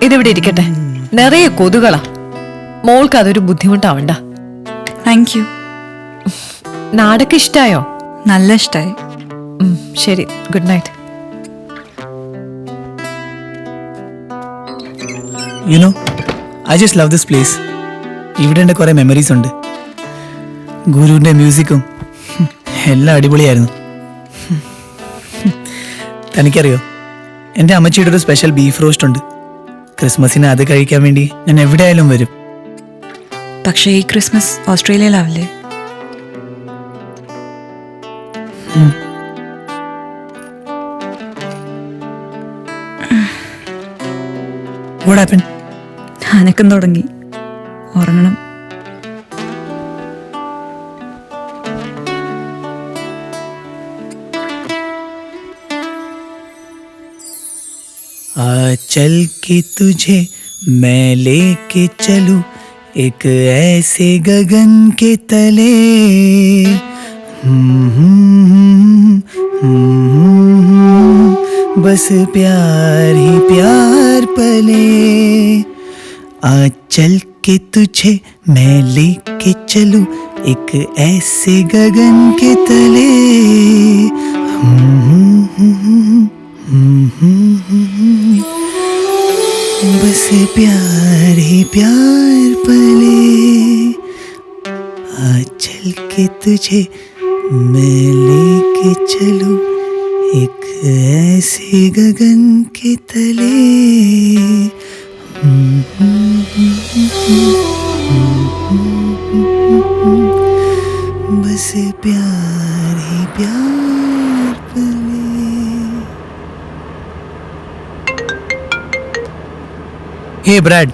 ഇതിവിടെ ഇരിക്കട്ടെ. നിറയെ കൊതുകളാ. മോൾക്ക് അതൊരു ബുദ്ധിമുട്ടാവണ്ട. Thank you. നാടൊക്കെ ഇഷ്ടായോ? നല്ല ഇഷ്ടായി. ശരി, good night. You know, I just love this place. ഇവിടെ എൻ്റെ കുറേ മെമ്മറീസ് ഉണ്ട്. ഗുരുവിൻ്റെ മ്യൂസിക്കും എല്ലാം അടിപൊളിയായിരുന്നു. തനിക്കറിയോ, എൻ്റെ അമ്മച്ചിയുടെ ഒരു സ്പെഷ്യൽ ബീഫ് റോസ്റ്റ് ഉണ്ട്. ക്രിസ്മസിന് അത് കഴിക്കാൻ വേണ്ടി ഞാൻ എവിടെയായാലും വരും. പക്ഷേ ഈ ക്രിസ്മസ് ഓസ്ട്രേലിയയിലാവില്ലേ? What happened? അനക്കം തുടങ്ങി. ഉറങ്ങണം. चल के तुझे मैं लेके चलूं एक ऐसे गगन के तले, बस प्यार ही प्यार पले. आ चल के तुझे मैं लेके चलूं एक ऐसे गगन के तले, बस प्यार ही प्यार पले. आ चल के तुझे मैं लेके चलूं एक ऐसे गगन के तले, बस प्यार ही प्यार पले. Hey Brad.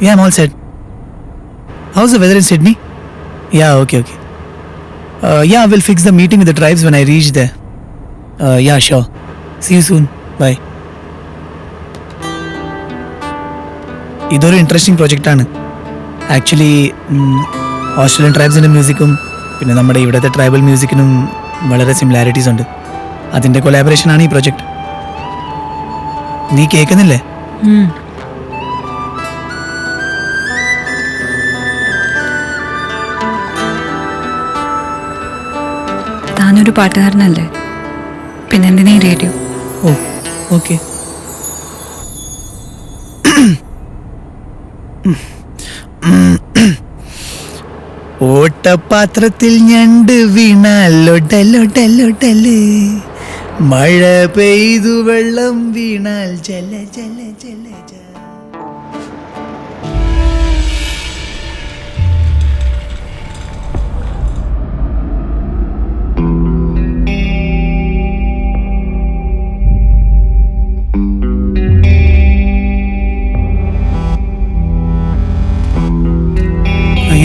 Yeah, I'm all set. How's the weather in Sydney? Yeah, okay. Yeah, we'll fix the meeting with the tribes when I reach there. Yeah, sure. See you soon. Bye. ഇതൊരു interesting പ്രൊജക്റ്റാണ് actually. Australian ട്രൈബ്സിൻ്റെ മ്യൂസിക്കും പിന്നെ നമ്മുടെ ഇവിടുത്തെ tribal മ്യൂസിക്കിനും വളരെ similarities ഉണ്ട്. അതിൻ്റെ കൊലാബറേഷനാണ് ഈ project. നീ കേൾക്കുന്നില്ലേ? താനൊരു പാട്ടുകാരനല്ലേ, പിന്നെ എന്തിനാ റേഡിയോ? ഓ ഓക്കെ. ഓട്ടപാത്രത്തിൽ ഞണ്ട് വീണാലൊടലൊടലൊടല്, മഴ പെയ്തു വെള്ളം വീണാൽ ജല ജല ജല ജല.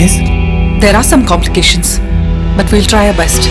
Yes? There are some complications, but we'll try our best.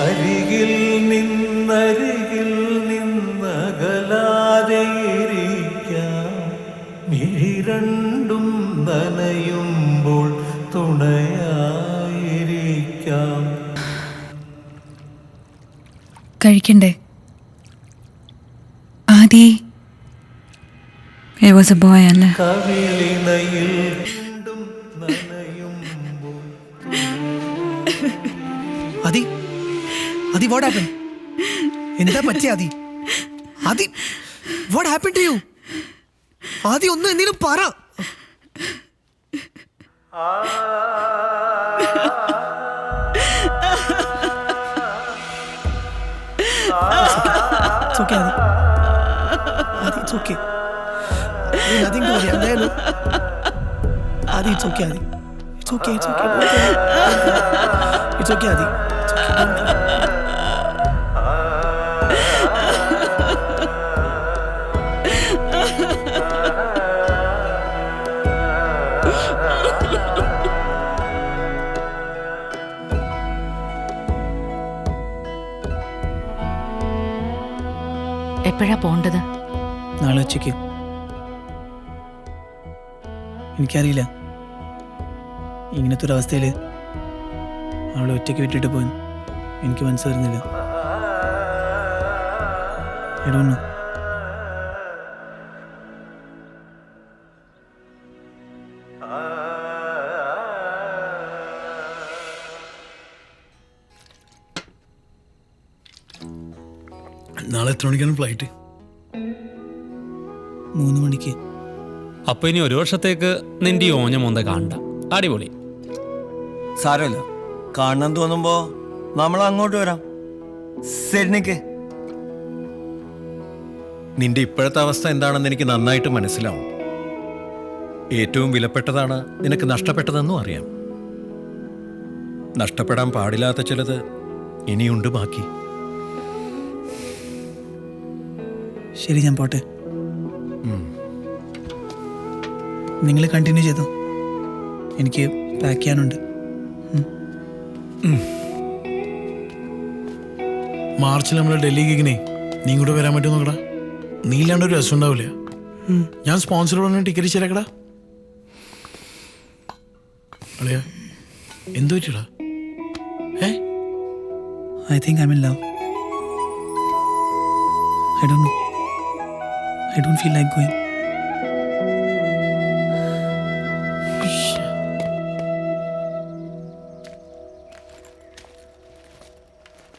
അരികിൽ നിന്നകലാതെയിരിക്കാം, മിഴിരണ്ടും നനയുമ്പോൾ തുണയായിരിക്കാം. കഴിക്കണ്ടേ? ആദി, it was a boy അല്ലേ? കവിളിനയിൽ വീണ്ടും നനയുമ്പോൾ. Adi, what happened? എന്താ പറ്റിയ ആദി? ആദി, what happened to you? ആദി, ഒന്ന് എന്തെങ്കിലും പറ. It's okay, Adi. Adi, it's okay. Adi, nothing to worry. I'm there, no? Adi, it's okay, Adi. It's okay, it's okay. Don't cry. It's okay, Adi. It's okay, don't cry. എപ്പോഴാ പോണ്ടത്? നാളെ ഉച്ചയ്ക്ക്. എനിക്കറിയില്ല, ഇങ്ങനത്തെ ഒരു അവസ്ഥയിൽ അവളെ ഒറ്റയ്ക്ക് വിട്ടിട്ട് പോയി എനിക്ക് മനസ്സ് വരുന്നില്ല. I don't know. നാളെ എത്ര മണിക്കാണ് ഫ്ലൈറ്റ്? 3 മണിക്ക്. അപ്പൊ ഇനി ഒരു വർഷത്തേക്ക് നിന്റെ ഈ ഓഞ്ഞ മോന്ത കാണണ്ട. അടിപൊളി. സാരമില്ല, കാണണം തോന്നുമ്പോ നമ്മൾ അങ്ങോട്ട് വരാം. സിഡ്നിക്ക്. നിന്റെ ഇപ്പോഴത്തെ അവസ്ഥ എന്താണെന്ന് എനിക്ക് നന്നായിട്ട് മനസ്സിലാവും. ഏറ്റവും വിലപ്പെട്ടതാണ് നിനക്ക് നഷ്ടപ്പെട്ടതെന്നും അറിയാം. നഷ്ടപ്പെടാൻ പാടില്ലാത്ത ചിലത് ഇനിയുണ്ട് ബാക്കി. ശരി, ഞാൻ പോട്ടെ. നിങ്ങൾ കണ്ടിന്യൂ ചെയ്തോ, എനിക്ക് പാക്ക് ചെയ്യാനുണ്ട്. മാർച്ചിൽ നമ്മൾ ഡൽഹിക്ക് നീ ഇങ്ങോട്ട് വരാൻ പറ്റുമോ നോക്കടാ? നീ ഇല്ലാണ്ട് ഒരു രസം ഉണ്ടാവില്ല. ഞാൻ സ്പോൺസർ പറഞ്ഞ ടിക്കറ്റ് ശരിയാക്കടാ. അളിയാ, എന്തു പറ്റിയടാ? I think I'm in love. I don't know. I don't feel like going.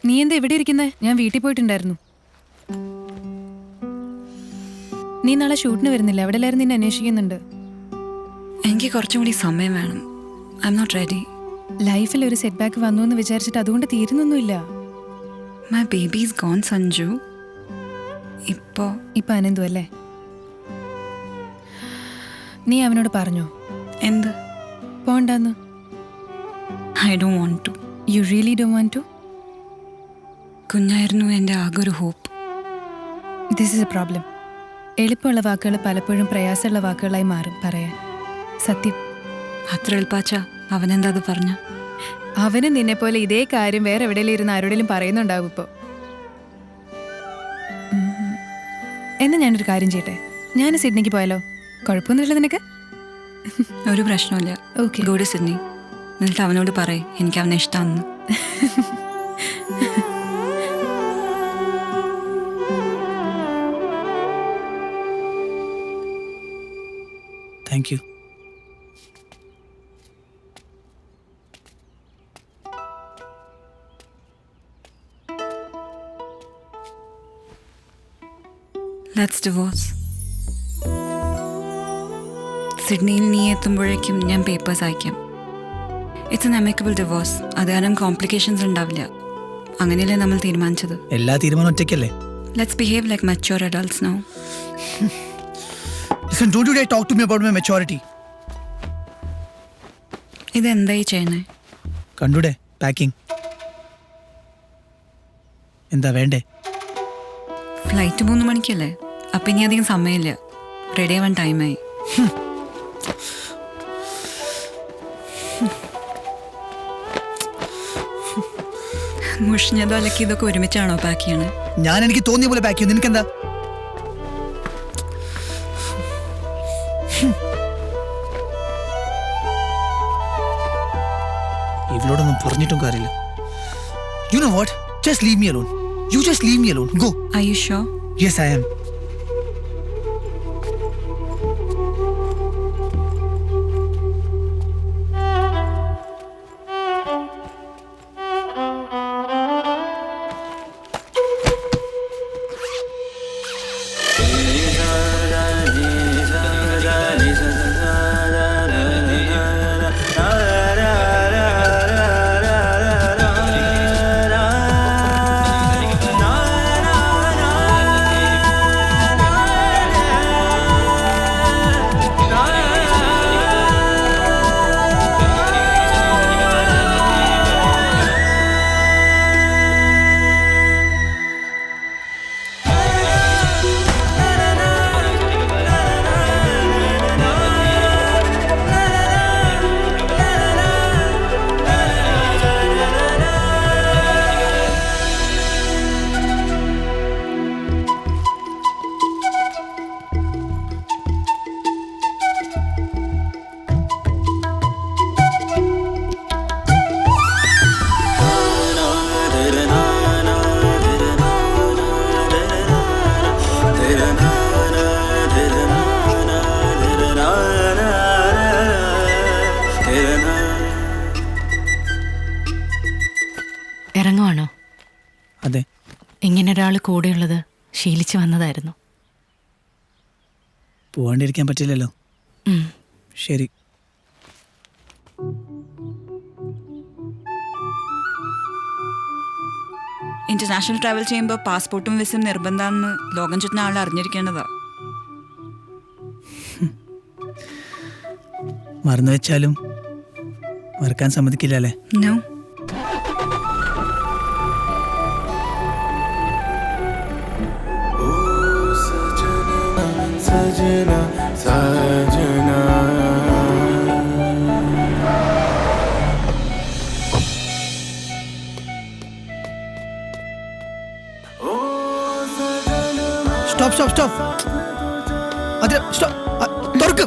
നീ എന്താ ഇവിടെ ഇരിക്കുന്നേ? ഞാൻ വീട്ടിൽ പോയിട്ടുണ്ടായിരുന്നു. നീ നാളെ ഷൂട്ടിന് വരുന്നില്ല? അവിടെ എല്ലാവരും നിന്നെ അന്വേഷിക്കുന്നുണ്ട്. എനിക്ക് കുറച്ചും കൂടി സമയം വേണം. I'm not ready. ലൈഫിൽ ഒരു സെറ്റ് ബാക്ക് വന്നു എന്ന് വിചാരിച്ചിട്ട് അതുകൊണ്ട് തീരുന്നൊന്നുമില്ല. My baby is gone Sanju. ഇപ്പോ അനന്തു അല്ലേ? നീ അവനോട് പറഞ്ഞോ എന്ത്? പോണ്ടെന്ന്. I don't want to. You really don't want to? കുഞ്ഞായിരുന്നു എൻ്റെ ആകെ ഒരു hope. This is a problem. എളുപ്പമുള്ള വാക്കുകൾ പലപ്പോഴും പ്രയാസമുള്ള വാക്കുകളായി മാറും പറയാൻ. സത്യം. അത്ര എളുപ്പാച്ച അവനെന്താ അത് പറഞ്ഞ? അവന് നിന്നെ പോലെ ഇതേ കാര്യം വേറെ എവിടെയെങ്കിലും ഇരുന്ന് ആരോടെങ്കിലും പറയുന്നുണ്ടാവും ഇപ്പോൾ. എന്നാ ഞാനൊരു കാര്യം ചെയ്യട്ടെ, ഞാൻ സിഡ്നിക്ക് പോയാലോ? കുഴപ്പമൊന്നുമില്ല നിനക്ക്? ഒരു പ്രശ്നമില്ല. Okay, go to Sydney. എന്നിട്ട് അവനോട് പറയ് എനിക്ക് അവനെ ഇഷ്ടമാണെന്ന്. Thank you. Let's divorce. സിഡ്നിയിൽ നീ എത്തുമ്പോഴേക്കും ഞാൻ പേപ്പേഴ്സ് അയക്കാം. It's an amicable divorce. അത് കാരണം കോംപ്ലിക്കേഷൻസ് ഉണ്ടാവില്ല. അങ്ങനെയല്ലേ നമ്മൾ തീരുമാനിച്ചത്? എല്ലാ തീരുമാനം ഒറ്റയ്ക്കല്ലേ? Let's behave like mature adults now. Listen, don't you dare talk to me about my maturity. ഇതെന്തായി ചെയ്യുന്നേ? കണ്ടൂടെ പാക്കിംഗ്. എന്താ വേണ്ടേ? ഫ്ലൈറ്റ് 3 മണിക്കല്ലേ? അപ്പം ഇനി അധികം സമയമില്ല. റെഡി ആവാൻ ടൈമായി. മുഷിഞ്ഞതോ അല്ലെങ്കിൽ ഇതൊക്കെ ഒരുമിച്ചാണോ പാക്ക് ചെയ്യണേ? ഞാൻ എനിക്ക് തോന്നിയ പോലെ പാക്ക് ചെയ്യും. നിനക്കെന്താ? ഇവളോടൊന്നും പറഞ്ഞിട്ടും കാര്യമില്ല. You know what? Just leave me alone. You just leave me alone. Go. Are you sure? Yes, I am. അതെ. ഇങ്ങനെ ഒരാൾ കൂടെയുള്ളത് ശീലിച്ചു വന്നതായിരുന്നു. പോവാണ്ടിരിക്കാൻ പറ്റില്ലല്ലോ. ഉം. ശരി. ഇന്റർനാഷണൽ ട്രാവൽ ചെയ്യുമ്പോൾ പാസ്പോർട്ടും വിസയും നിർബന്ധമാണെന്ന് ലോകം ചുറ്റുന്ന ആൾ അറിഞ്ഞിരിക്കേണ്ടതാ. മറന്നു വെച്ചാലും മറക്കാൻ സമ്മതിക്കില്ല അല്ലേ? No. Sajana Sajana stop stop stop. അതെ സ്റ്റോപ്പ്. തുറക്ക്.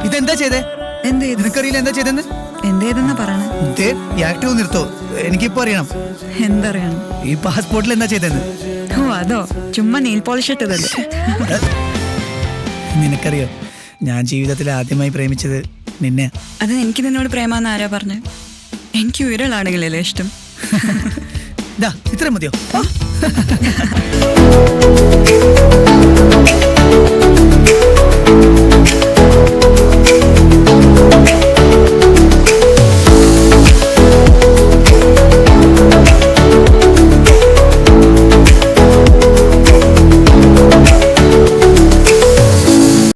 ഇതെന്താ ചെയ്തേ? എന്ത് ചെയ്തു? നിനക്കറിയില്ല എന്താ ചെയ്തെന്ന്? എന്തേതെന്നാ പറയണേ? ദേ, ഈ ആക്റ്റീവ് നിർത്തോ. എനിക്കിപ്പോ അറിയണം. എന്തറിയണം? ഈ പാസ്പോർട്ടിൽ എന്താ ചെയ്തെന്ന്. ഓ അതോ, ചുമ്മാ നെയിൽ പോളിഷ് ഇട്ടതല്ലേ? നിനക്കറിയോ, ഞാൻ ജീവിതത്തിൽ ആദ്യമായി പ്രേമിച്ചത് നിന്നെ. അത് എനിക്ക് നിന്നോട് പ്രേമാന്ന് ആരാ പറഞ്ഞേ? എനിക്ക് ഉയരലാണെങ്കിലല്ലേ ഇഷ്ടം. ഇത്ര മതിയോ?